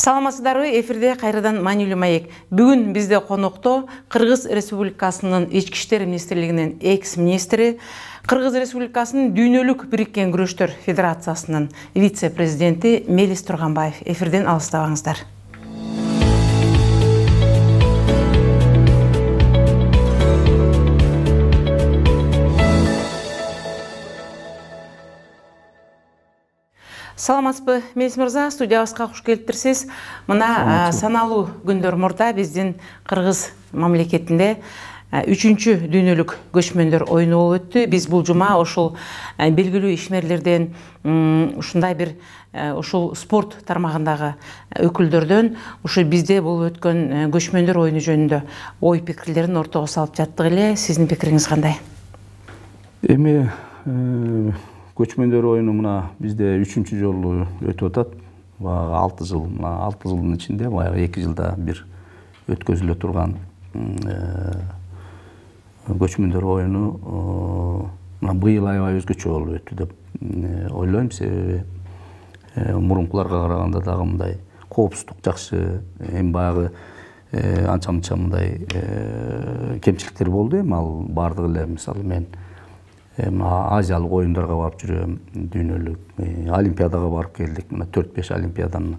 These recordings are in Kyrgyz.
Саламатсыздарбы, эфирде кайрадан Маанилүү маек. Бүгүн бизде конокто Кыргыз Республикасынын Ички иштер министрлигинин экс-министри, Кыргыз Республикасынын Дүйнөлүк бириккен күрөштөр федерациясынын вице-президенти Мелис Турганбаев. Эфирден алыстабаңыздар. Саламатсызбы, Мелис мырза, студиябызга куш келиптирсиз. Мына саналуу күндөр мурда биздин Кыргыз мамлекетинде 3-чү дүйнөлүк көчмөндөр оюну болуп өттү. Биз бул жума ошол белгилүү ишмерлерден, ушундай бир ушул спорт тармагындагы өкүлдөрдөн ушу бизде болуп өткөн көчмөндөр оюну жөнүндө ой пикирлерин ортого салып жаттык эле. Сиздин пикириңиз кандай? Эми көчмөндөр оюну мына бизде 3-чү жолу өтүп атат. 6 жыл, мына 6 жылдын ичинде баягы 2 жылда бир өткөзүлө турган көчмөндөр оюну мына быйыл аябай өзгөчө болуп өттү деп ойлойм. Себеби мурункуларга караганда дагы мындай коопсуздук жакшы, эми баягы анча-мынча мындай кемчиликтер болду. Эми ал бардыгы эле, мисалы мен Азиялык оюндарга барып жүрөм, дүйнөлүк олимпиадага барып келдик. Мына 4-5 олимпиаданы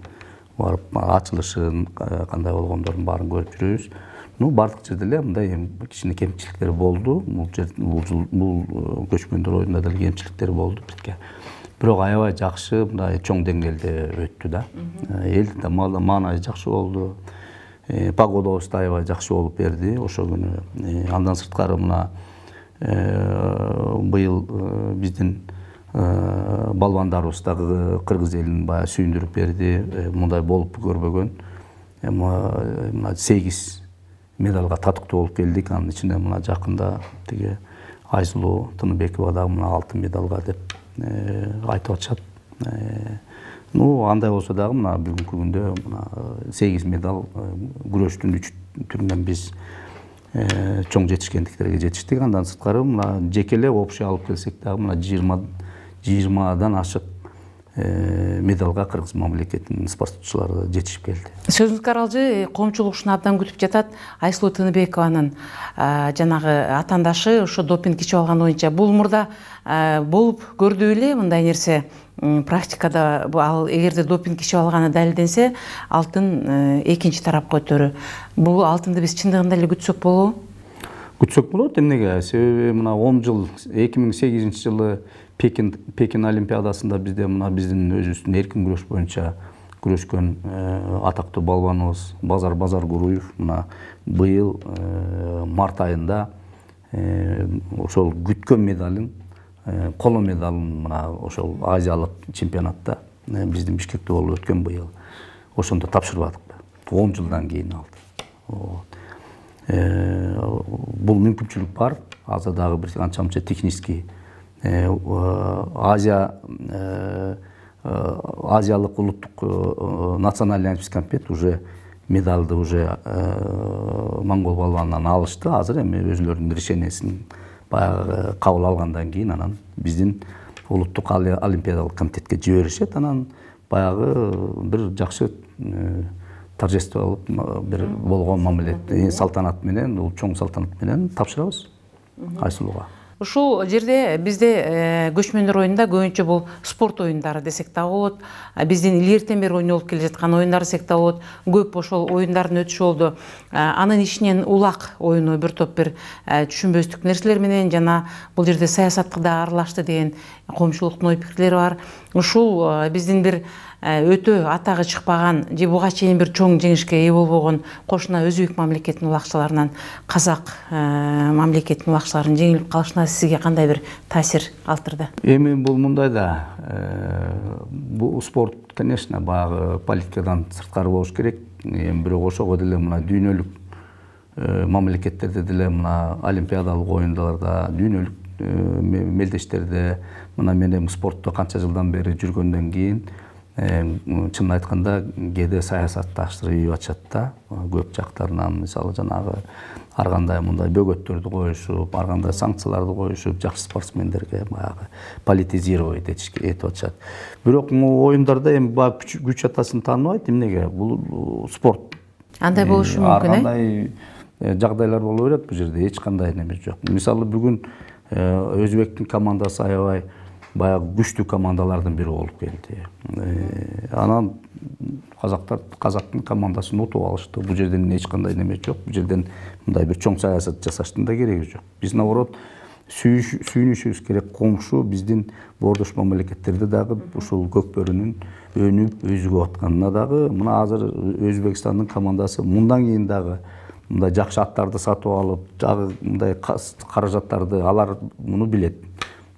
барып, ачылышын кандай болгондордун баарын көрүп жүрөбүз. Бардык жерде эле мындай кичине кемчиликтер болду. Бул көчмөндөр оюнунда деле кемчиликтер болду бизге. Бирок аябай жакшы, мындай чоң деңгээлде өттү да. Элдин маанайы жакшы болду. Погодабыз да аябай жакшы болуп берди ошол күнү. Андан сырткары мына быйыл биздин балбандарыбыз дагы кыргыз элин баягы сүйүндүрүп берди. Мындай болуп көрбөгөн. Мына 8 медалга татыктуу болуп келдик. Анын ичинде мына жакында тиги Айсулуу Тыныбекова дагы мына алтын медалга деп айтып атышат. Андай болсо дагы мына бүгүнкү күндө мына 8 медал күрөштүн 3 түрүнөн биз чоң жетишкендиктерге жетиштик. Андан сырткары мына жекелеп общий алып келсек дагы мына 20дан ашык медалга Кыргыз мамлекетинин спортчулары жетишип келди. Сөзүңүзгө аралжы коомчулук ушуну абдан күтүп жатат. Айсулуу Тыныбекованын жанагы атаандашы ошо допинг ичип алган боюнча бул мурда болуп көрдү эле мындай нерсе. Практикада ал эгерде допинг ичип алганы далилденсе, алтын экинчи тарапка өтөрү. Бул алтынды биз чындыгында эле күтсөк болобу? Күтсөк болот. Эмнеге? Себеби мына 10 жыл 2008-жылы Пекин олимпиадасында бизде мына биздин өзүбүздүн эркин күрөш боюнча күрөшкөн атактуу балбаныбыз Базар Базаргуруев мына быйыл март айында ошол күткөн медалын, коло медалын мына ошол Азиялык чемпионатта биздин Бишкекте болуп өткөн быйыл ошондо тапшырбадык. 10 жылдан кийин алды. Бул мүмкүнчүлүк бар. Азыр дагы бир анча-мынча технический Азиялык улуттук национальный олимпийский комитет уже медалды уже монгол балбанынан алышты. Азыр эми өзүлөрүнүн решениясын баягы кабыл алгандан кийин анан биздин улуттук олимпиадалык комитетке жиберишет. Анан баягы бир жакшы торжество бир болгон мамиле салтанат менен, чоң салтанат менен тапшырабыз Айсулууга. Ушул жерде бизде көчмөндөр оюнунда көбүнчө бул спорт оюндары десек да болот. Биздин илгертен бери ойнолуп келе жаткан оюндар десек да болот. Көп ошол оюндардын өтүшү болду. Анын ичинен улак оюну бир топ бир түшүнбөстүк нерселер менен жана бул жерде саясатка да аралашты деген коомчулуктун ой пикирлери бар. Ушул биздин бир өтө атагы чыкпаган же буга чейин бир чоң жеңишке ээ болбогон кошуна өзбек мамлекетинин улакчыларынан казак мамлекетинин улакчыларынын жеңилип калышына сизге кандай бир таасир калтырды? Эми бул мындай да, бул спорт, конечно, баягы политикадан сырткары болуш керек. Эми бирок ошого деле мына дүйнөлүк мамлекеттерде деле мына олимпиадалык оюндарда, дүйнөлүк мелдештерде мына мен эми спортто канча жылдан бери жүргөндөн кийин чынын айтканда кээде саясатташтырып атышат да. Көп жактарынан мисалы жанагы ар кандай мындай бөгөттөрдү коюшуп, ар кандай санкцияларды коюшуп, жакшы спортсмендерге баягы политизировать этип атышат. Бирок оюндарда эми баягы күч атасын тааныбайт. Эмнеге? Бул спорт. Андай болушу мүмкүн, Ар кандай жагдайлар боло берет бул жерде, эч кандай неме жок. Мисалы бүгүн Өзбектин командасы аябай баягы күчтүү командалардын бири болуп келди. Анан казактын командасын утуп алышты. Бул жерден эч кандай неме жок. Бул жерден мындай бир чоң саясат жасаштын да кереги жок. Биз наоборот сүйүнүшүбүз керек. Комшу биздин боордош мамлекеттерде дагы ушул көкбөрүнүн өнүп өзүгүп атканына дагы мына азыр Өзбекстандын командасы мындан кийин дагы мындай жакшы аттарды сатып алып, жагы мындай каражаттарды алар муну билет.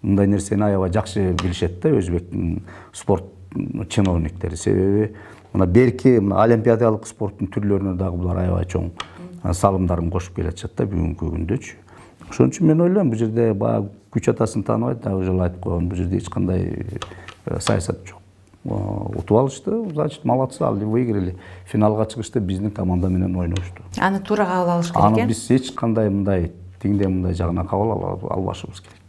Мындай нерсени аябай жакшы билишет да өзбектин спорт чиновниктери. Себеби мына берки олимпиадалык спорттун түрлөрүнө дагы булар аябай чоң салымдарын кошуп келатышат да бүгүнкү күндөчү. Ошон үчүн мен ойлойм бул жерде баягы күч атасын тааныбайт, дагы жолу айтып койгон, бул жерде эч кандай саясат жок. Утуп алышты, значит, молодцы, алды выиграли. Финалга чыгышты биздин команда менен ойношту. Аны туура кабыл алыш керек. Аны биз эч кандай мындай теңдей мындай жагына кабыл албашыбыз керек.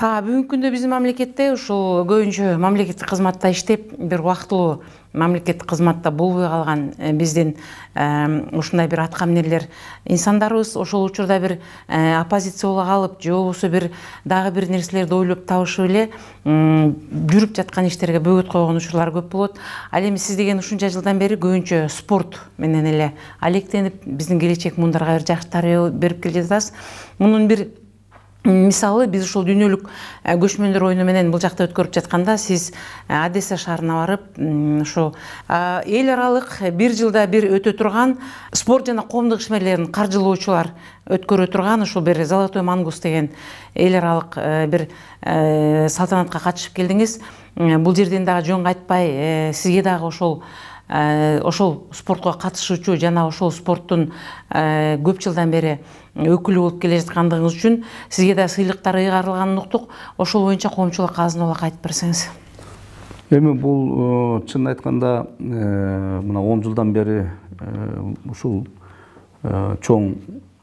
Бүгүнкү күндө биздин мамлекетте ушул көбүнчө мамлекеттик кызматта иштеп, бир убактылуу мамлекеттик кызматта болбой калган биздин ушундай бир аткаминерлер инсандарыбыз ошол учурда бир оппозиция боло калып, же болбосо бир дагы бир нерселерди ойлоп табышып эле жүрүп жаткан иштерге бөгөт койгон учурлар көп болот. Ал эми сиз деген ушунча жылдан бери көбүнчө спорт менен эле алектенип, биздин келечек муундарга бир жакшы тарбия берип келе жатасыз. Мунун бир мисалы, биз ушул дүйнөлүк көчмөндөр оюну менен бул жакта өткөрүп жатканда сиз Одесса шаарына барып, ошо эл аралык бир жылда бир өтө турган спорт жана коомдук ишмерлерин каржылоочулар өткөрө турган ушул бир Золотой мангус деген эл аралык бир салтанатка катышып келдиңиз. Бул жерден дагы жөн кайтпай, сизге дагы ошол спортко катышуучу жана ошол спорттун көп жылдан бери өкүлү болуп келе жаткандыгыңыз үчүн сизге да сыйлыктар ыйгарылганын уктук. Ошол боюнча коомчулукка азын улак айтып берсеңиз. Эми бул чынын айтканда мына 10 жылдан бери ушул чоң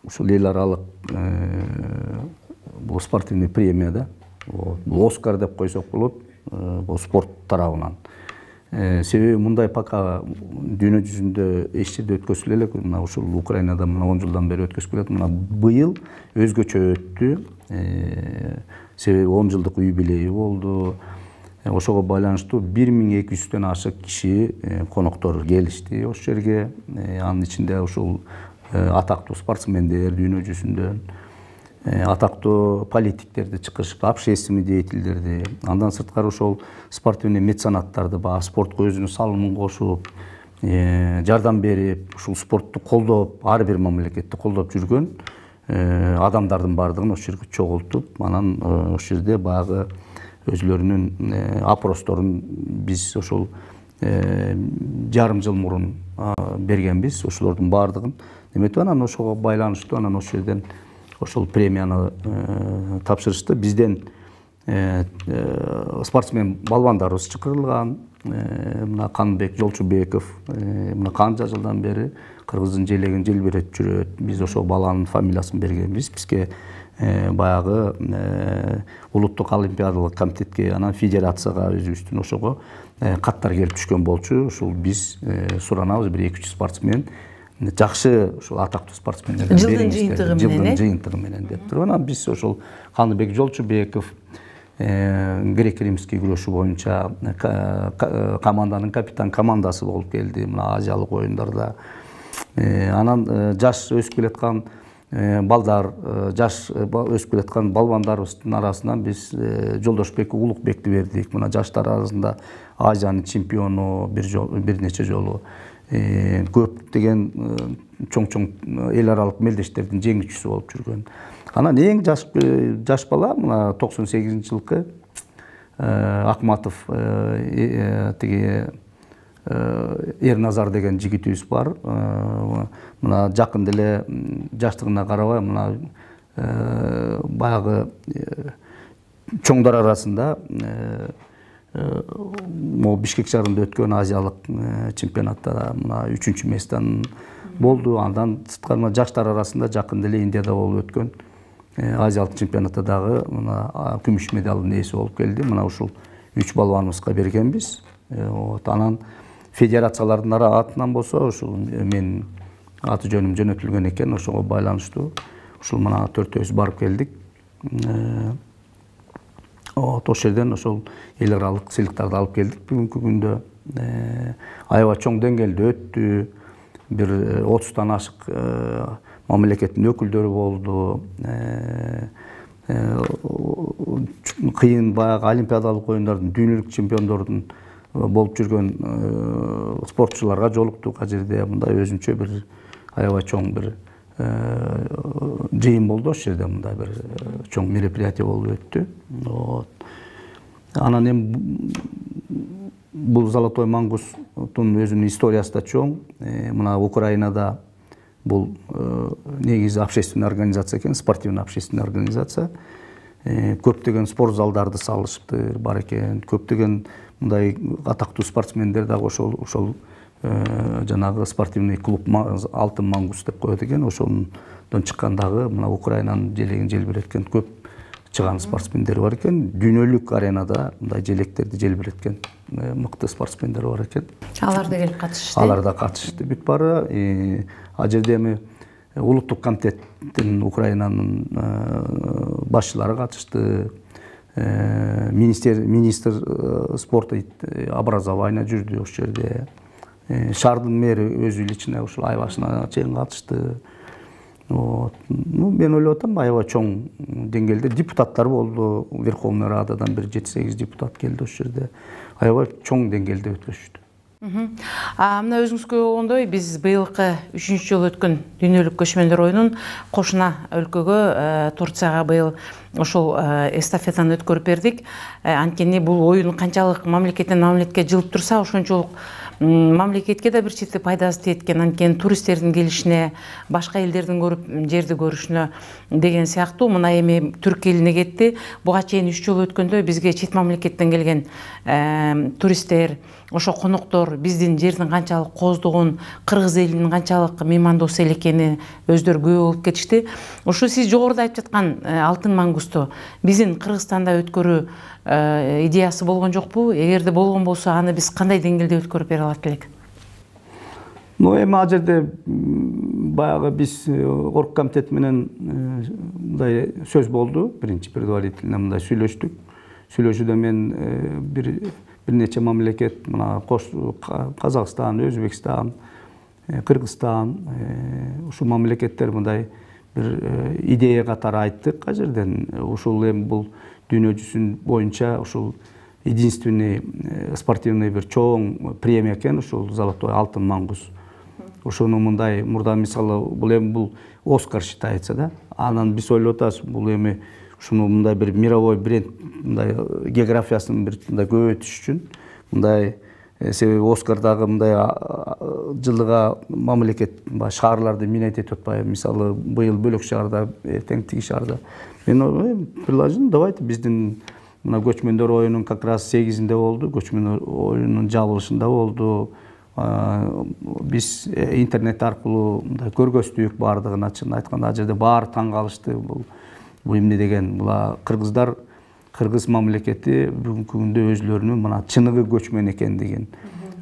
ушул эл аралык бул спортивный премия да, бул Оскар деп койсок болот, бул спорт тарабынан. Себеби мындай пока дүйнө жүзүндө эч жерде өткөзүлө элек, мына ушул Украинада мына 10 жылдан бери өткөзүп келет. Мына быйыл өзгөчө өттү. Себеби 10 жылдык юбилейи болду. Ошого байланыштуу 1200дөн ашык киши коноктор келишти ошол жерге. Анын ичинде ушул атактуу спортсмендер дүйнө жүзүндөн, атактуу политиктерди чакырышып, общественный деятельдерди, андан сырткары ошол спортивный меценаттарды, спортко өзүнүн салымын кошуп, жардам берип, ушул спортту колдоп, ар бир мамлекетти колдоп жүргөн адамдардын бардыгын ошол жерге чогултуп, анан ошол жерде баягы өзлөрүнүн опросторун биз ошол жарым жыл мурун бергенбиз, ошолордун бардыгын неметип, анан ошого байланыштуу анан ошол жерден ошол премияны тапшырышты. Бизден спортсмен балбандарыбыз чакырылган. Мына Канбек Жолчубеков мына канча жылдан бери кыргыздын желегин желбиретип жүрөт. Биз ошол баланын фамилиясын бергенбиз. Бизге баягы улуттук олимпиадалык комитетке, анан федерацияга өзүбүздүн ошого каттар келип түшкөн болчу. Ушул биз суранабыз, бир 200 спортсмен жакшы ушул атактуу спортсмендерден жылдын жыйынтыгы менен деп туруп, анан биз ошол Каныбек Жолчубеков греко-римский күрөшүү боюнча команданын капитан командасы болуп келди мына азиялык оюндарда. Анан жаш өсүп келаткан балдар, жаш өсүп келаткан балбандарыбыздын арасынан биз Жолдошбек Улукбекти бердик. Мына жаштар арасында Азиянын чемпиону бир нече жолу, көптөгөн чоң эл аралык мелдештердин жеңүүчүсү болуп жүргөн. Анан эң жаш бала мына 98-жылкы Акматов тиги Эрназар деген жигитибиз бар. Мына жакын деле жаштыгына карабай мына баягы чоңдар арасында Бишкек шаарында өткөн азиялык чемпионатта мына 3-чү месттен болду. Андан сырткары жаштар арасында жакын эле Индияда болуп өткөн азиялык чемпионатта дагы мына күмүш медалдын ээси болуп келди. Мына ушул 3 балбаныбызга бергенбиз. Анан федерациялардын атынан болсо ушул мен аты жөнүм жөнөтүлгөн экен, ошого байланыштуу ушул мына 4-өбүз барып келдик. Ошол жерден ошол эл аралык сыйлыктарды алып келдик. Бүгүнкү күндө аябай чоң деңгээлде өттү. Бир 30тан ашык мамлекеттин өкүлдөрү болду. Кыйын баягы олимпиадалык оюндардын дүйнөлүк чемпиондордун болуп жүргөн спортчуларга жолуктук. А жерде мындай өзүнчө бир аябай чоң бир жыйын болду. Ошол жерде мындай бир чоң мероприятие болуп өттү. Анан эми бул Золотой мангустун өзүнүн историясы да чоң. Мына Украинада бул негизи общественный организация экен, спортивный общественный организация. Көптөгөн спорт залдарды салышыптыр бар экен. Көптөгөн мындай атактуу спортсмендер дагы ошол жанагы спортивный клуб Алтын Мангус деп коет экен. Ошондон чыккандагы мына Украинанын желегин желбиреткен көп чыган спортсмендер бар экен. Дүйнөлүк аренада мындай желектерди желбиреткен мыкты спортсмендер бар экен. Алар да келип катышты. Алар да катышты бүт бары. А жерде эми улуттук комитеттин Украинанын башчылары катышты. Министр спорта образования жүрдү ошол жерде. Шаардын мэри өзү лично ушул айбашына чейин катышты. Мен ойлоп атам, аябай чоң деңгээлде депутаттар болду. Верховный Рададан бир 7-8 депутат келди ошол жерде. Аябай чоң деңгээлде өткөзүштү. Мына өзүңүзгө болгондой биз быйылкы 3-чү жолу өткөн дүйнөлүк көчмөндөр оюнун кошуна өлкөгө Турцияга быйыл ошол эстафетаны өткөрүп бердик. Анткени бул оюн канчалык мамлекеттен мамлекетке жылып турса, ошончолук мамлекетке да бир чети пайдасы тиет экен. Анткени туристтердин келишине, башка элдердин көрүп жерди көрүшүнө деген сыяктуу. Мына эми түрк элине кетти. Буга чейин 3 жолу өткөндө бизге чет мамлекеттен келген туристтер, ошо коноктор биздин жердин канчалык кооздугун, кыргыз элинин канчалык меймандос эл экени өздөрү күбө болуп кетишти. Ушу сиз жогоруда айтып жаткан Алтын Мангусту биздин Кыргызстанда өткөрүү идеясы болгон жокпу? Эгерде болгон болсо, аны биз кандай деңгээлде өткөрүп бере алат элек? Эми ал жерде баягы биз орг комитет менен мындай сөз болду. Биринчи предварительно мындай сүйлөштүк. Сүйлөшүүдө мен бир нече мамлекет, мына Казакстан, Өзбекстан, Кыргызстан, ушул мамлекеттер мындай бир идея катары айттык. А жерден ушул эми бул дүйнө жүзүн боюнча ушул единственный спортивный бир чоң премия экен, ушул Золотой Алтын Мангус. Ошону мындай мурда мисалы бул эми бул Оскар считается, да? Анан биз ойлоп атабыз, бул эми ушуну мындай бир мировой бренд, мындай географиясын бир мындай көбөйтүш үчүн мындай себеби Оскардагы мындай жылыга мамлекет шаарларды минет этип атпайбы. Мисалы быйыл бөлөк шаарда, эртең тиги шаарда. Мен предложим, давайте биздин мына көчмөндөр оюнун как раз 8-inde болду, көчмөндөр оюнунун жабылышында болду. Биз интернет аркылуу мындай көргөздүк бардыгына, чын айтканда ал жерде баары таң калышты. Бул эмне деген, була кыргыздар, кыргыз мамлекети бүгүнкү күндө өзлөрүнүн мына чыныгы көчмөн экендигин,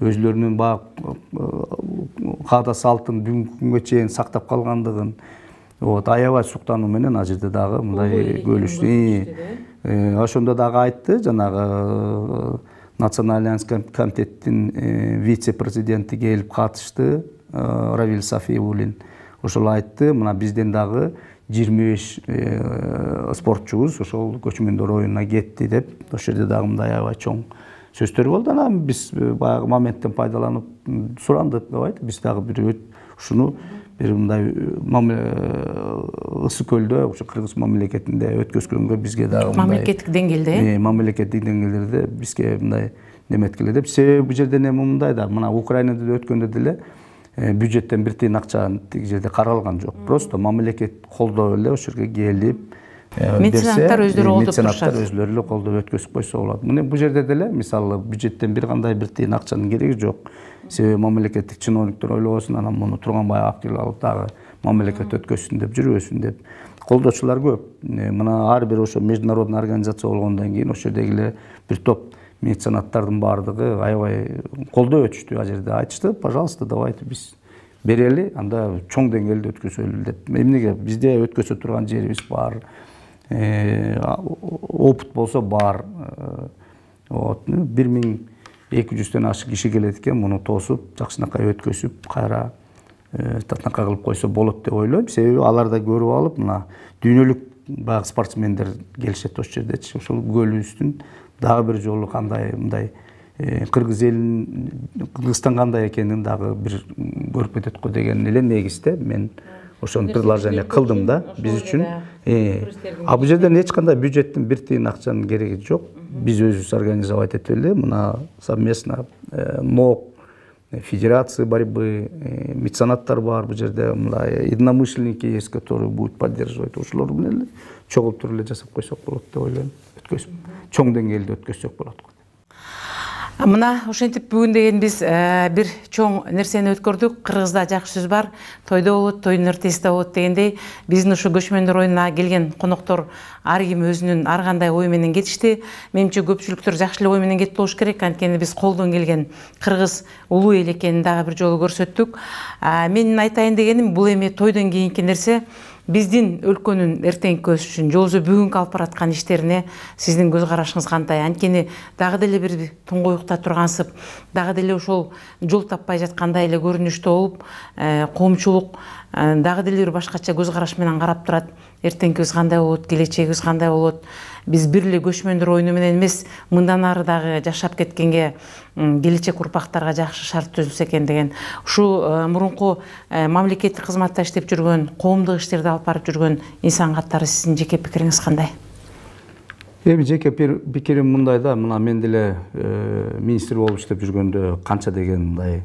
өзлөрүнүн каада салтын бүгүнкү күнгө чейин сактап калгандыгын аябай суктануу менен ал жерде дагы мындай бөлүштү. Ошондо дагы айтты, жанагы Национальный комитеттин вице-президенти келип катышты, Равиль Сафиуллин. Ошол айтты, мына бизден дагы 25 спортчубуз ошол көчмөндөр оюнуна кетти деп. Ошол жерде дагы мындай аябай чоң сөздөр болду. Анан биз баягы моменттен пайдаланып сурандык, давайте биз дагы бир ушуну бир мындай Ысык көлдө, ошо кыргыз мамлекетинде өткөзгөнгө бизге дагы мамлекеттик деңгээлде, мамлекеттик деңгээлде бизге мындай неметкиле деп. Себеби бул жерден эми мындай да, мына Украинада өткөндө деле бюджеттен бир тыйын акча тиги жерде каралган жок. Просто мамлекет колдоп эле ошол жерге келип, меценаттар өздөрү колдоп турушат. Меценаттар өзлөрү эле колдоп өткөзүп койсо болот. Мына бул жерде деле мисалы бюджеттен бир кандай бир тыйын акчанын кереги жок. Себеби мамлекеттик чиновниктер ойлобосун, анан муну Турганбай Абдилов алып дагы мамлекет өткөзсүн деп жүрбөсүн деп. Колдоочулар көп. Мына ар бир ошо международный организация болгондон кийин ошол жердеги эле бир топ меценаттардын баардыгы аябай колдоп өтүштү. Ал жерде айтышты, пожалуйста, давайте биз берели, анда чоң деңгээлде өткөзөлү деп. Эмнеге бизде өткөзө турган жерибиз бар. Опыт болсо бар. 1200дөн ашык киши келет экен, муну тосуп, жакшынакай өткөзүп, кайра татынакай кылып койсо болот деп ойлойм. Себеби алар да көрүп алып, мына дүйнөлүк баягы спортсмендер келишет ошол жердечи. Ошол көлүбүздүн дагы бир жолу кандай мындай Кыргыз элинин, Кыргызстан кандай экенин дагы бир көрүп кетет го деген эле негизде мен ошону предложение кылдым да биз үчүн. А бул жерден эч кандай бюджеттин бир тыйын акчанын кереги жок. Биз өзүбүз организовать этип эле мына совместно МОК, Федерации борьбы, меценаттар бар бул жерде, мындай единомышленники есть, которые будут поддерживать. Ошолор менен эле чогултуруп эле жасап койсок болот деп ойлойм. Өткөзүп, чоң деңгээлде өткөзсөк болот. Мына ошентип бүгүн деген биз бир чоң нерсени өткөрдүк. Кыргызда жакшы сөз бар, тойдо болот, тойдун ыртесинде болот дегендей, биздин ушу көчмөндөр оюнуна келген коноктор ар ким өзүнүн ар кандай ой менен кетишти. Менимче көпчүлүктөр жакшы эле ой менен кетип болуш керек. Анткени биз колдон келген Кыргыз улуу эл экенин дагы бир жолу көрсөттүк. Менин айтайын дегеним, бул эми тойдон кийинки нерсе биздин өлкөнүн эртеңки көз үчүн, же болбосо бүгүнкү алып бараткан иштерине сиздин көз карашыңыз кандай? Анткени дагы деле бир туңгуюкта тургансып, дагы деле ошол жол таппай жаткандай эле көрүнүштө болуп, коомчулук дагы деле бир башкача көз караш менен карап турат. Эртеңкибиз кандай болот, келечегибиз кандай болот? Биз бир эле көчмөндөр оюну менен эмес, мындан ары дагы жашап кеткенге, келечек урпактарга жакшы шарт түзүлсө экен деген. Ушу мурунку мамлекеттик кызматта иштеп жүргөн, коомдук иштерди алып барып жүргөн инсан катары сиздин жеке пикириңиз кандай? Эми жеке пикирим мындай да, мына мен деле министр болуп иштеп жүргөндө канча деген мындай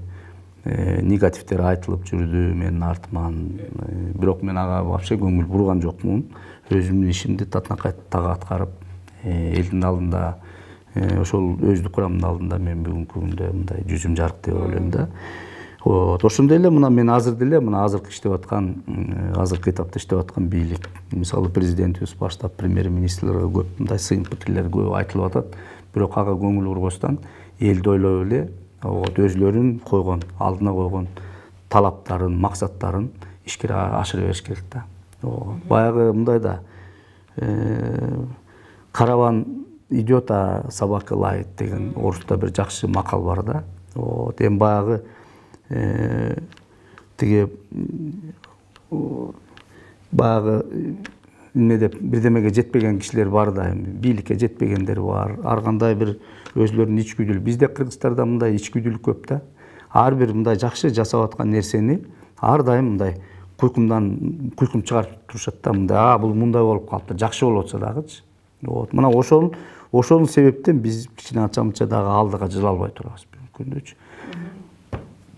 негативдер айтылып жүрдү менин артыман. Бирок мен ага вообще көңүл бурган жокмун. Өзүмдүн ишимди татынакай так аткарып, элдин алдында, ошол өздүк курамдын алдында мен бүгүнкү күндө мындай жүзүм жарык деп ойлойм да. Ошондой эле мына мен азыр деле мына азыркы иштеп аткан, азыркы этапта иштеп аткан бийлик, мисалы президентибиз баштап премьер-министрлерге көп мындай сыйын пикирлер көп айтылып атат. Бирок ага көңүл бурбостон элди ойлоп эле өзлөрүн койгон, алдына койгон талаптарын, максаттарын ишкере ашыра бериш керек да. Баягы мындай да, караван идет, а собака лает деген орусча бир жакшы макал бар да. Эми баягы тиги баягы эмне деп бирдемеге жетпеген кишилер бар да, эми бийликке жетпегендер бар. Ар кандай бир өзлөрүнүн ичкүдүлүк. Бизде Кыргызстанда мындай ичкүдүлүк көп да. Ар бир мындай жакшы жасап аткан нерсени ар дайым мындай куйкум чыгарып турушат да, мындай, бул мындай болуп калыптыр, жакшы болуп атса дагычы. Мына ошол себептен биз кичине анча-мынча дагы алдыга жыла албай турабыз бүгүнкү күндөчү.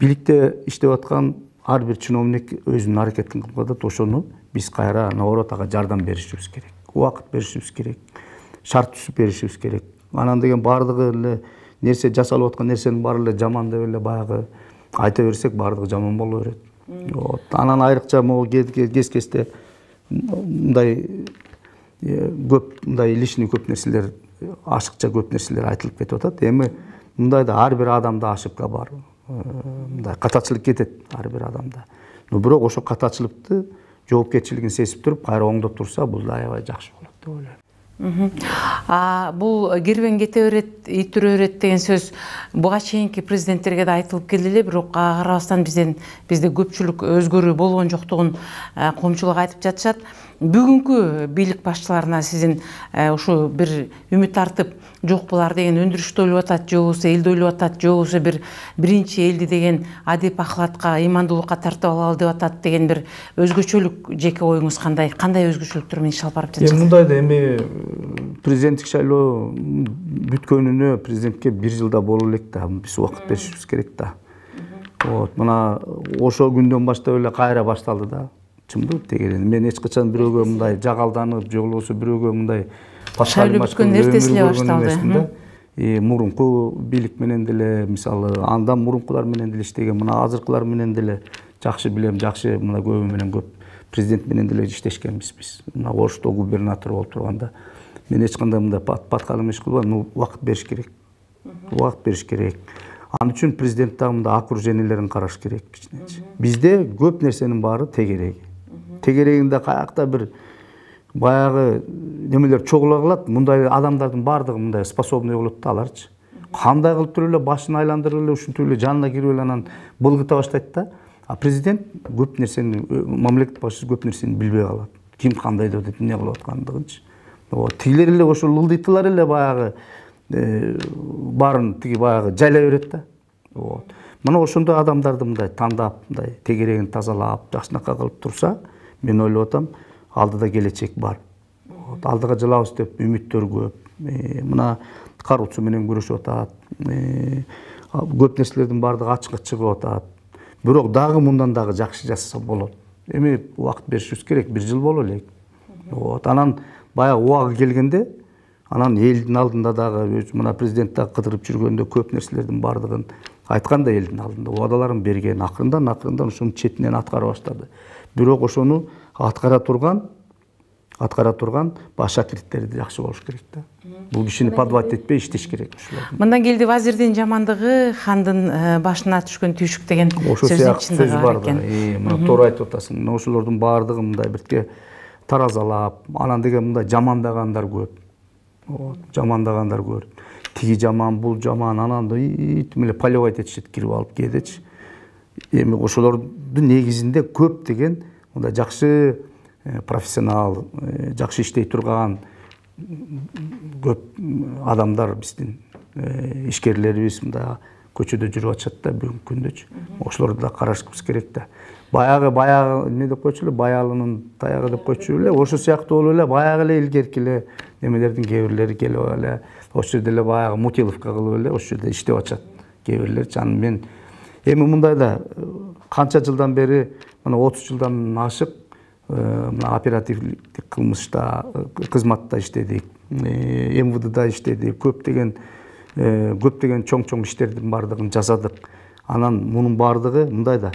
Бийликте иштеп аткан ар бир чиновник өзүнүн аракетин кылып атат, ошону биз кайра наоборот ага жардам беришибиз керек. Убакыт беришибиз керек. Шарт түзүп беришибиз керек. Анан деген баардыгы эле нерсе жасалып аткан нерсенин баары эле жаман деп эле баягы айта берсек, баардыгы жаман боло берет. Анан айрыкча могу кез-кезде мындай көп мындай лишний көп нерселер, ашыкча көп нерселер айтылып кетип атат. Эми мындайда ар бир адамда ошибка бар. Мындай катачылык кетет ар бир адамда. Бирок ошол катачылыкты жоопкерчилигин сезип туруп, кайра оңдоп турса, бул аябай жакшы болот деп ойлойм. Бул кирбең кете берет, итүрө берет деген сөз буга чейинки президенттерге да айтылып келди эле, бирок ага карабастан бизде көпчүлүк өзгөрүү болгон жоктугун коомчулук айтып жатышат. Бүгүнкү бийлик башчыларына сиздин ушу бир үмүт артып, жок булар деген өндүрүштү ойлоп атат, же болбосо элди ойлоп атат, же болбосо биринчи элди деген адеп ахлатка, ыймандуулукка тартып алалы деп атат деген бир өзгөчөлүк жеке оюңуз кандай? Кандай өзгөчөлүктөр менен иш алып барып жатасыз? Мындай да, эми президенттик шайлоо бүткөнүнө президентке 1 жылда боло элек да, биз убакыт беришибиз керек да. Мына ошол күндөн баштап эле кайра башталды да. чымдуу тегерени. Мен эч качан бирөөгө мындай жагалданып, же болбосо бирөөгө мындай шайлоо бүткөн эртеси эле башталды. Мурунку бийлик менен деле, мисалы, андан мурункулар менен деле иштеген, мына азыркылар менен деле жакшы билем, жакшы мына көбү менен көп президент менен деле иштешкенбиз биз. Мына Ошто губернатор болуп турганда мен эч кандай мындай паткалым иш кылбадым. Убакыт бериш керек. Убакыт бериш керек. Ал үчүн президент дагы мындай окружениелерин караш керек. Бизде көп нерсенин баары тегереги. Тегерегинде каякта бир баягы немелер чогула калат, мындай адамдардын баардыгы мындай способный болот да аларчы. Кандай кылып туруп эле башын айландырып эле ушинтип эле жанына кирип эле анан былгыта баштайт да. А президент көп нерсени, мамлекет башчысы көп нерсени билбей калат. Ким кандай деп атат, эмне кылып аткандыгынчы. Тигилер эле ошол ылдыйтылар эле баягы барын тиги баягы жайлай берет да. Мына ошондой адамдарды мындай тандап, мындай тегерегин тазалап, жакшынакай кылып турса, мен ойлоп атам, алдыда келечек бар. Алдыга жылабыз деп үмүттөр көп. Мына коррупция менен күрөшүп атат. Көп нерселердин баардыгы ачыкка чыгып атат. Бирок дагы мындан дагы жакшы жасаса болот. Эми убакыт беришибиз керек, 1 жыл боло элек. Анан баягы убагы келгенде, анан элдин алдында дагы мына президент дагы кыдырып жүргөндө көп нерселердин баардыгын айткан да элдин алдында, убадаларын берген, акырындан ошонун четинен аткара баштады. Бирок ошону аткара турган шакирттерди жакшы болуш керек да. Бул кишини подвать этпей иштеш керек. Мындан келди вазирдин жамандыгы хандын башына түшкөн түйшүк деген сөз бар экен. Мына туура айтып атасың. Мына ошолордун баардыгы мындай бирке таразалап, анан деген мындай жамандагандар көп. Жамандагандар көп. Тиги жаман, бул жаман, анан эле поливать этишет кирип алып кээдечи. Эми ошолордун негизинде көп деген мындай жакшы профессионал, жакшы иштей турган көп адамдар биздин ишкерлерибиз мындай көчөдө жүрүп атышат да бүгүнкү күндөчү. Ошолорду да карашыбыз керек да. Баягы эмне деп койчу эле, баялынын таягы деп койчу эле, ошо сыяктуу болуп эле баягы эле илгерки эле немелердин кээ бирлери келип эле ошол жерде эле баягы мутиловка кылып эле ошол жерде иштеп атышат кээ бирлерчи. Анан мен эми мындай да канча жылдан бери, мына 30 жылдан ашык мына оперативдик кылмышта, кызматта иштедик, МВДда иштедик, көптөгөн чоң иштердин баардыгын жасадык. Анан мунун баардыгы мындай да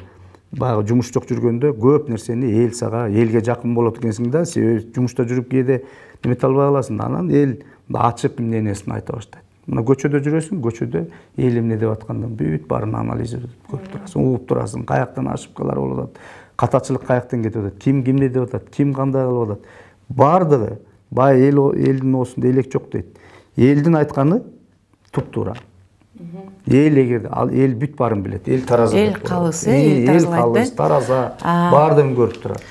баягы жумуш жок жүргөндө көп нерсени эл сага, элге жакын болот экенсиң да, себеби жумушта жүрүп кээде немете албай каласың. Анан эл ачык эмнесин айта баштайт. Мына көчөдө жүрөсүң, көчөдө эл эмне деп аткандан бүт баарын анализ көрүп турасың, угуп турасың, каяктан ошибкалар болуп атат, катачылык каяктан кетип атат, ким кимди деп атат, ким кандай кылып атат. Баардыгы бай элдин оосунда элек жок дейт. Элдин айтканы туп-туура. Эл эгерде эл бүт баарын билет, эл тараза. Эл калыс, эл калыс, тараза, баардыгын көрүп турат.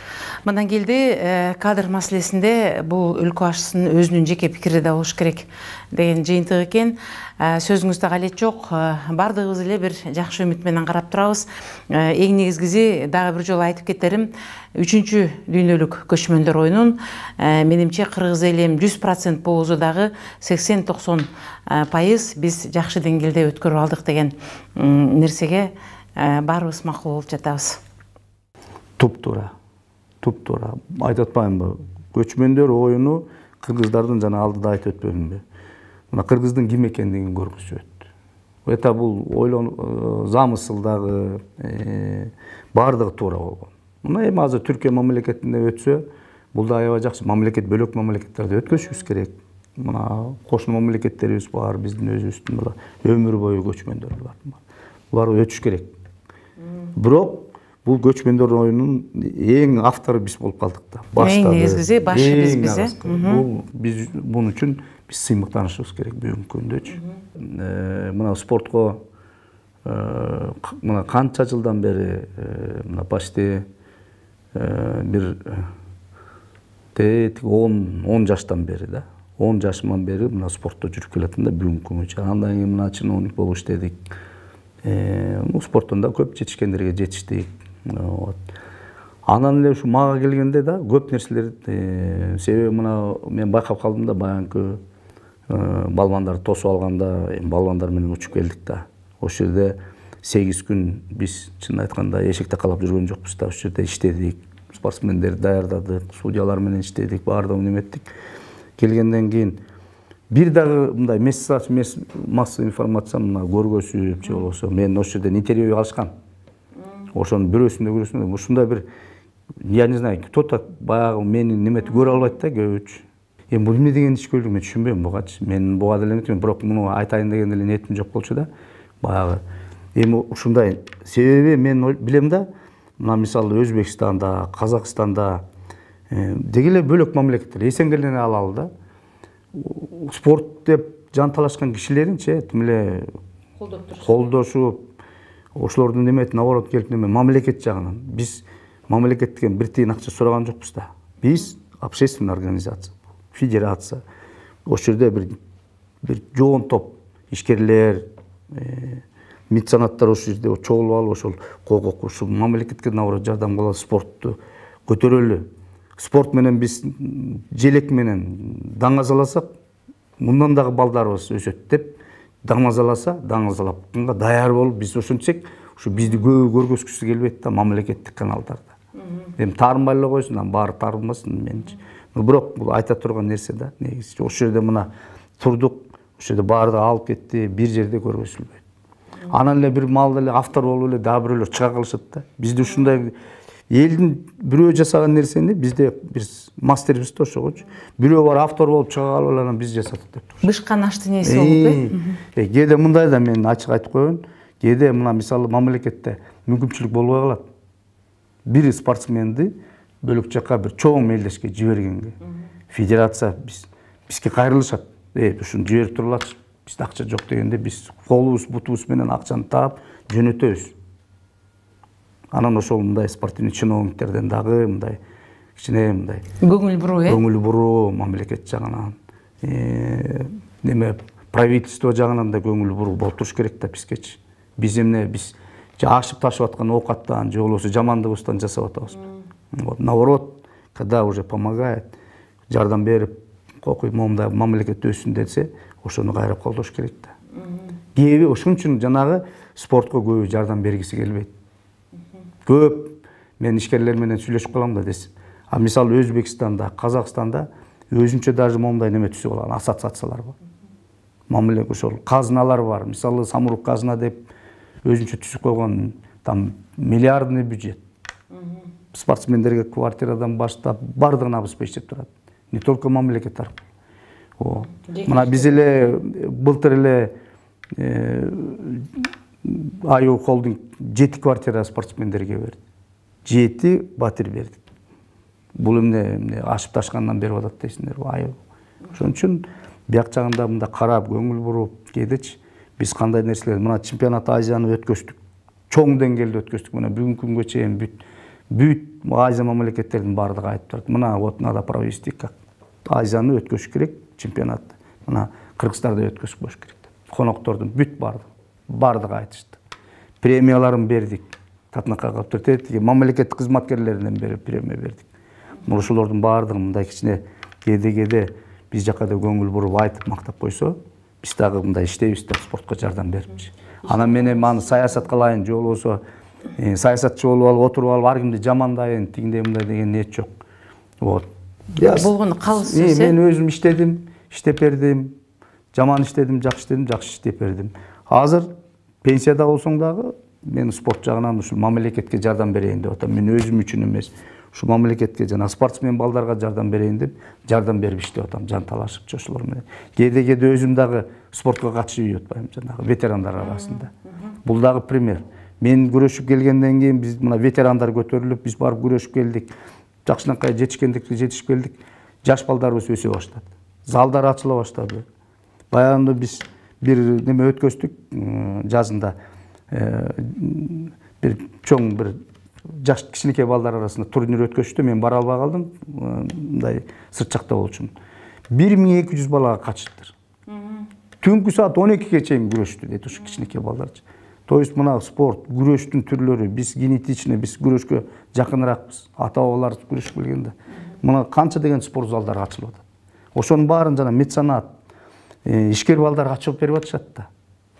Мындан келди кадр маселесинде бул өлкө башчысынын өзүнүн жеке пикири да болуш керек деген жыйынтык экен. Сөзүңүздө калет жок. Бардыгыбыз эле бир жакшы үмүт менен карап турабыз. Эң негизгиси дагы бир жолу айтып кетерим, 3-чү дүйнөлүк көчмөндөр оюнун менимче кыргыз элем 100% болсо дагы 80-90% биз жакшы деңгээлде өткөрүп алдык деген нерсеге баарыбыз макул болуп жатабыз. Туп-туура. Туп-туура. Айтып атпаймынбы? Көчмөндөр оюну кыргыздардын жана алдыда айтып өтпөдүмбү? Мына кыргыздын ким экендигин көргөзөт. Это бул замысылдагы баардыгы туура болгон. Мына эми азыр Түркия мамлекетинде өтсө, бул да аябай жакшы. Мамлекет бөлөк мамлекеттерде өткөзүшүбүз керек. Мына кошмо мамлекеттерибиз бар, биздин өзүбүздүн мына өмүр бою көчмөндөр бар. Булар өтүш керек. Бирок бул көчмөндөр оюнунун эң автору биз болуп калдык да. Эң негизгиси башы биз. Бул биз бунун үчүн биз сыймыктанышыбыз керек бүгүнкү күндөчү. Мына спортко мына канча жылдан бери мына почти бир 10 жаштан бери да. 10 жашыман бери мына спортто жүрүп келатам да бүгүнкү күнгүчө. Андан кийин мына чиновник болуп иштедик. Спорттон да көп жетишкендерге жетиштик. Анан эле ушу мага келгенде да көп нерселер себеби мына мен байкап калдым да баягы балбандарды тосуп алганда балбандар менен учуп келдик да. Ошол жерде 8 күн биз чын айтканда эшикте калап жүргөн жокпуз да. Ошол жерде иштедик. спортсмендерди даярдадык, судьялар менен иштедик, баардыгын эметтик. Келгенден кийин бир дагы мындай массовый информация мына көргөзүп же болбосо мен ошол жерден интервью алышкан. Ошонун бирөөсүндө көрөсүң, ушундай бир, я не знаю, кто-то баягы мени неметип көрө албайт да көбүчү. Эми бул эмне деген ишкөйлүк мен түшүнбөйм бугачы. Мен буга деле эметмин, бирок муну айтайын деген деле ниетим жок болчу да. Баягы эми ушундай себеби мен билем да, мына мисалы Өзбекстанда, Казакстанда деги эле бөлөк мамлекеттер эсенгелене алалы да. Спорт деп жан талашкан кишилеринчи тим эле колдошуп, ошолордун неметин наоборот келип мамлекет жагынан биз мамлекеттен бир тиын акча сураган жокпуз да. Биз общественный организация, федерация. Ошол жерде бир жоон топ ишкерлер, меценаттар ошол жерде чогулуп алып ошол ушул мамлекетке наоборот жардам кылып спортту көтөрөлү. Спорт менен биз желек менен даңазаласак, мындан дагы балдарыбыз өсөт деп даңазалапканга даяр болуп биз ошентсек, ушу бизди көбү көргөзгүсү келбейт да мамлекеттик каналдарда. Эми таарынбай эле койсун, баары таарынбасын менчи. Бирок бул айта турган нерсе да, негизи. Ошол жерде мына турдук, ошол жерде баардыгы алып кетти, бир жерде көргөзүлбөйт. Анан эле бир маалда эле автор болуп эле дагы бирөөлөр чыга калышат да. Бизде ушундай элдин бирөө жасаган нерсени бизде бир мастерибиз да ошогочу. Бирөө бар автор болуп чыга калып эле анан биз жасадык деп туруш. Бышкан ашты нерсе болуп кээде мындай да мен ачык айтып коеюн. Кээде мына мисалы мамлекетте мүмкүнчүлүк болбой калат. Бир спортсменди бөлөк жакка бир чоң мелдешке жибергенге федерация бизге кайрылышат. Ушуну жиберип турлачы. Бизде акча жок дегенде биз колубуз, бутубуз менен акчаны таап жөнөтөбүз. Анан ошол мындай спортивный чиновниктерден дагы мындай кичине мындай көңүл буруу, көңүл буруу мамлекет жагынан, неме правительство жагынан да көңүл буруу болуп туруш керек да бизгечи. Биз эмне биз ашып ташып аткан оокаттан же болбосо жамандыгыбыздан жасап атабызбы. Вот наоборот, когда уже помогает, жардам берип, кокуй момда мамлекет өссүн десе, ошону кайра колдош керек да. Кээби ошон үчүн жанагы спортко көбү жардам бергиси келбейт. Көп мен ишкерлер менен сүйлөшүп калам да десем. А мисалы Өзбекстанда, Казакстанда өзүнчө даже момдай неме түзүп алган ассоциациялар бар. Мамлекет ошол казыналар бар. Мисалы Самрук казына деп өзүнчө түзүп койгон, там миллиардный бюджет. Спортсмендерге квартирадан баштап бардыгын обеспечить турат. Не только мамлекет аркылуу. Мына биз эле былтыр эле Айо холдинг 7 квартира спортсмендерге берди. 7 батир бердик. Бул эмне ашып ташкандан берип атат дейсиңерби, Айо. Ошон үчүн бияк жагында мында карап, көңүл буруп келдичи. Биз кандай нерселер, мына чемпионат Азияны өткөздүк. Чоң деңгээлде өткөздүк. Мына бүгүнкү күнгө чейин бүт Азия мамлекеттердин баардыгы айтып турат. Мына вот надо провести как Азияны өткөзүш керек чемпионатты. Мына Кыргызстанда өткөзүп коюш керек. Коноктордун бүт бардыгы айтышты. Премияларын бердик. Татынакка калып турат. Мамлекеттик кызматкерлеринен берип премия бердик. Ошолордун баардыгы мындай кичине кээде биз жакка да көңүл буруп айтып мактап койсо, биз дагы мындай иштейбиз деп спортко жардам берипчи. Анан мен эми аны саясат кылайын же болбосо саясатчы болуп алып отуруп алып ар кимди жамандайын, тигиндей мындай деген ниет жок. Вот. Болгону калыс сөз. Мен өзүм иштедим, иштеп бердим. Жаман иштедим, жакшы иштедим, жакшы иштеп бердим. Азыр пенсияда болсоң дагы мен спорт жагынан ушул мамлекетке жардам берейин деп атам. Мен өзүм үчүн эмес, ушул мамлекетке жана спортсмен балдарга жардам берейин деп жардам берип иштеп атам, жан талашып ошолор менен. Кээде өзүм дагы спортко катышып үйүп атпайм, жанагы ветерандар арасында. Бул дагы пример. Мен күрөшүп келгенден кийин биз мына ветерандар көтөрүлүп, биз барып күрөшүп келдик. Жакшынакай жетишип келдик. Жаш балдарыбыз өсө баштады. Залдар ачыла баштады. Баягында биз бир неме өткөздүк жазында. Бир чоң бир жаш кичинекей балдар арасында турнир өткөздү. Мен бара албай калдым. Мындай сырт жакта болчумун. 1200 балага катышыптыр. Түнкү саат 12ге чейин күрөштү дейт ушу кичинекей балдарчы. То есть мына спорт, күрөштүн түрлөрү, биз генетичный, биз күрөшкө жакыныракпыз. Ата-бабалар күрөшүп келгенде. Мына канча деген спорт залдары ачылып атат. Ошонун баарын жана меценат, ишкер балдар ачып берип атышат да.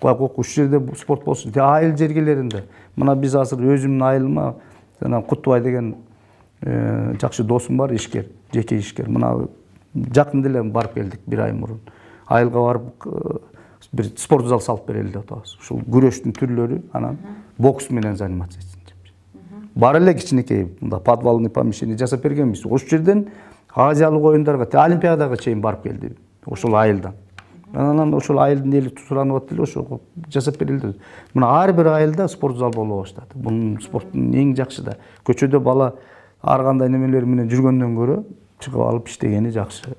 Ушул жерде спорт болсун. Айыл жергелеринде. Мына биз азыр өзүмдүн айылыма жана Кутубай деген жакшы досум бар, ишкер, жеке ишкер. Мына жакын деле барып келдик 1 ай мурун. Айылга барып бир спорт зал салып берели деп атабыз. Ушул күрөштүн түрлөрү, анан бокс менен заниматься этсин. Бар эле кичинекей мында подвалный помещение жасап бергенбиз. Ошол жерден Азиялык оюндарга, Олимпиадага чейин барып келди. Ошол айылдан. Анан ошол айылдын эли суранып аттылы, ошого жасап берилди. Мына ар бир айылда спорт зал боло баштады. Бунун спорттун эң жакшы да. Көчөдө бала ар кандай немелер менен жүргөндөн көрө чыгып алып иштегени жакшы.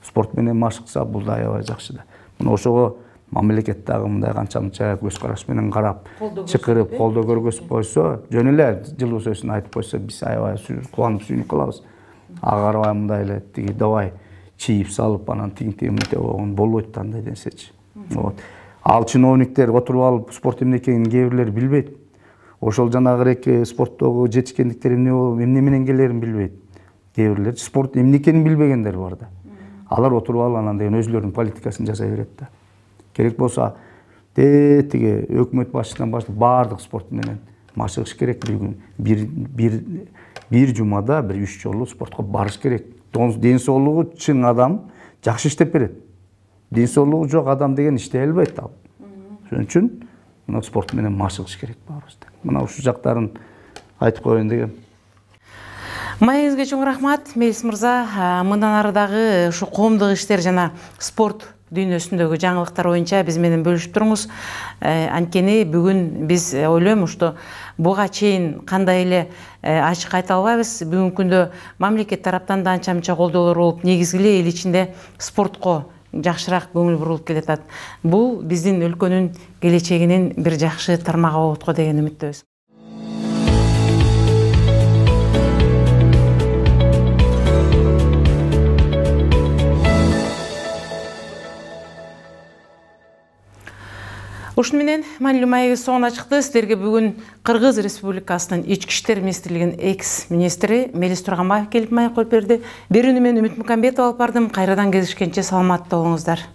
Спорт менен машыкса бул да аябай жакшы да. Мына ошого мамлекет дагы мындай канча-мынча көз караш менен карап, чакырып, колдоо көргөзүп койсо, жөн эле жылуу сөзүн айтып койсо, биз аябай кубанып сүйүнүп калабыз. Ага карабай мындай эле тиги давай чийип салып, анан тиң-тиңите болгон болбойт да андай нерсечи. Вот. Ал чиновниктер отуруп алып спорт эмне экенин кээ бирлер билбейт. Ошол жанагы спорттогу жетишкендиктер эмне болуп, эмне менен келерин билбейт. Кээ бирлер спорт эмне экенин билбегендер бар да. Алар отуруп алып анан деген өзүлөрүнүн политикасын жасай берет да. Керек болса, тиги өкмөт башчысынан баштап баардык спорт менен машыгыш керек. Бир жумада 3 жолу спортко барыш керек. Ден соолугу чын адам жакшы иштеп берет. Ден соолугу жок адам деген иштей албайт ал. Ошон үчүн мына спорт менен машыгыш керек баарыбызда. Мына ушул жактарын айтып коеюн дегем. Маегизге чоң рахмат, Мелис мырза. Мындан ары дагы ушу коомдук иштер жана спорт дүйнөсүндөгү жаңылыктар боюнча биз менен бөлүшүп туруңуз. Анткени бүгүн биз ойлойм что буга чейин кандай эле ачык айта албайбыз. Бүгүнкү күндө мамлекет тараптан да анча-мынча колдоолор болуп, негизги эле эл ичинде спортко жакшыраак көңүл бурулуп келатат. Бул биздин өлкөнүн келечегинин бир жакшы тармагы болот го деген үмүттөбүз. Ушуну менен маанилүү маегибиз соңуна чыкты. Сиздерге бүгүн Кыргыз Республикасынын Ички иштер министрлигинин экс-министри Мелис Турганбаев келип маек коюп берди. Берүүнү мен Үмүт Мукамбетова алып бардым. Кайрадан кездешкенче саламатта болуңуздар.